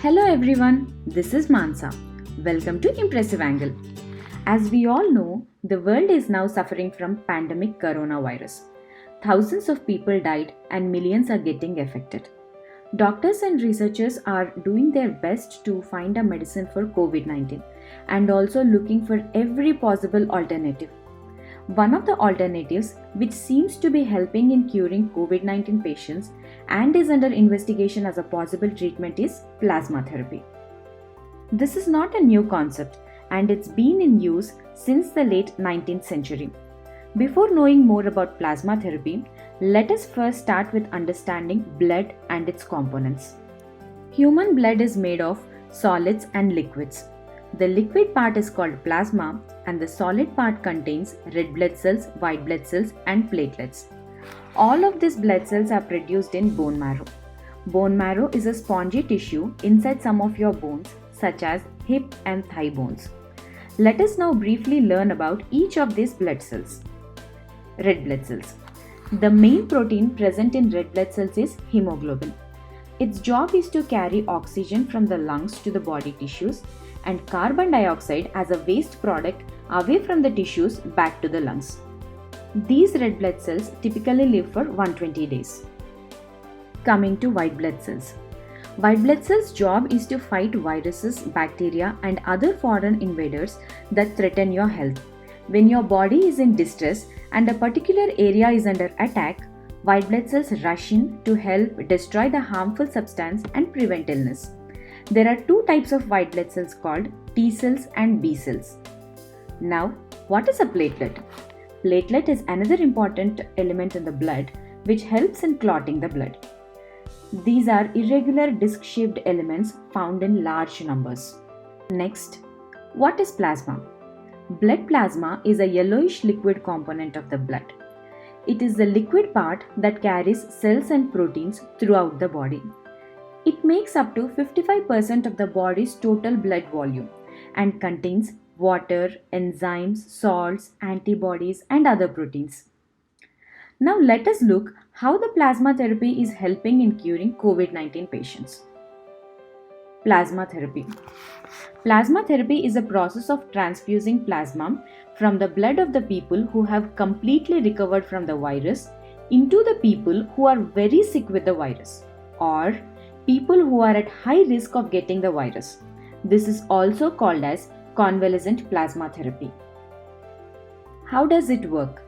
Hello everyone, this is Mansa. Welcome to Impressive Angle. As we all know, the world is now suffering from pandemic coronavirus. Thousands of people died and millions are getting affected. Doctors and researchers are doing their best to find a medicine for COVID-19 and also looking for every possible alternative. One of the alternatives, which seems to be helping in curing COVID-19 patients and is under investigation as a possible treatment, is plasma therapy. This is not a new concept and it's been in use since the late 19th century. Before knowing more about plasma therapy, let us first start with understanding blood and its components. Human blood is made of solids and liquids. The liquid part is called plasma and the solid part contains red blood cells, white blood cells and platelets. All of these blood cells are produced in bone marrow. Bone marrow is a spongy tissue inside some of your bones such as hip and thigh bones. Let us now briefly learn about each of these blood cells. Red blood cells. The main protein present in red blood cells is hemoglobin. Its job is to carry oxygen from the lungs to the body tissues and carbon dioxide as a waste product away from the tissues back to the lungs. These red blood cells typically live for 120 days. Coming to white blood cells. White blood cells' job is to fight viruses, bacteria and other foreign invaders that threaten your health. When your body is in distress and a particular area is under attack, white blood cells rush in to help destroy the harmful substance and prevent illness. There are two types of white blood cells called T cells and B cells. Now, what is a platelet? Platelet is another important element in the blood which helps in clotting the blood. These are irregular disc-shaped elements found in large numbers. Next, what is plasma? Blood plasma is a yellowish liquid component of the blood. It is the liquid part that carries cells and proteins throughout the body. It makes up to 55% of the body's total blood volume and contains water, enzymes, salts, antibodies, and other proteins. Now let us look how the plasma therapy is helping in curing COVID-19 patients. Plasma therapy. Plasma therapy is a process of transfusing plasma from the blood of the people who have completely recovered from the virus into the people who are very sick with the virus or people who are at high risk of getting the virus. This is also called as convalescent plasma therapy. How does it work?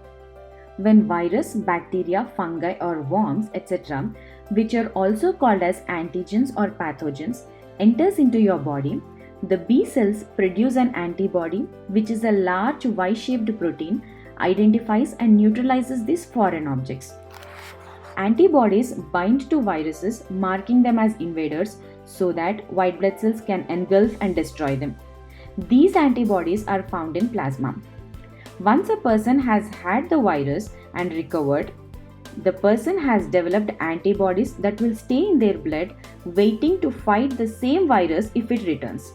When virus, bacteria, fungi or worms, etc., which are also called as antigens or pathogens, enters into your body, the B cells produce an antibody, which is a large Y-shaped protein, identifies and neutralizes these foreign objects. Antibodies bind to viruses, marking them as invaders so that white blood cells can engulf and destroy them. These antibodies are found in plasma. Once a person has had the virus and recovered, the person has developed antibodies that will stay in their blood waiting to fight the same virus if it returns.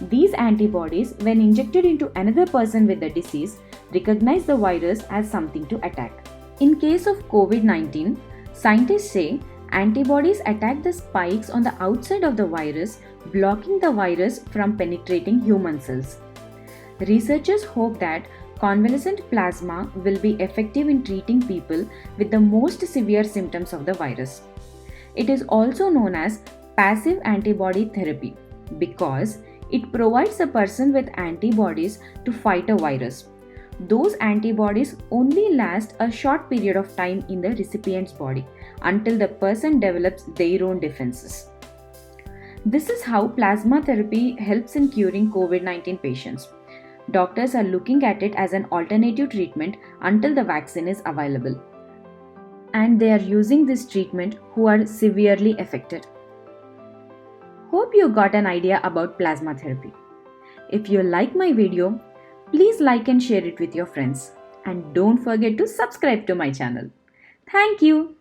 These antibodies, when injected into another person with the disease, recognize the virus as something to attack. In case of COVID-19, scientists say antibodies attack the spikes on the outside of the virus, blocking the virus from penetrating human cells. Researchers hope that convalescent plasma will be effective in treating people with the most severe symptoms of the virus. It is also known as passive antibody therapy because it provides a person with antibodies to fight a virus. Those antibodies only last a short period of time in the recipient's body until the person develops their own defenses. This is how plasma therapy helps in curing COVID-19 patients. Doctors are looking at it as an alternative treatment until the vaccine is available. And they are using this treatment who are severely affected. Hope you got an idea about plasma therapy. If you like my video, please like and share it with your friends. And don't forget to subscribe to my channel. Thank you.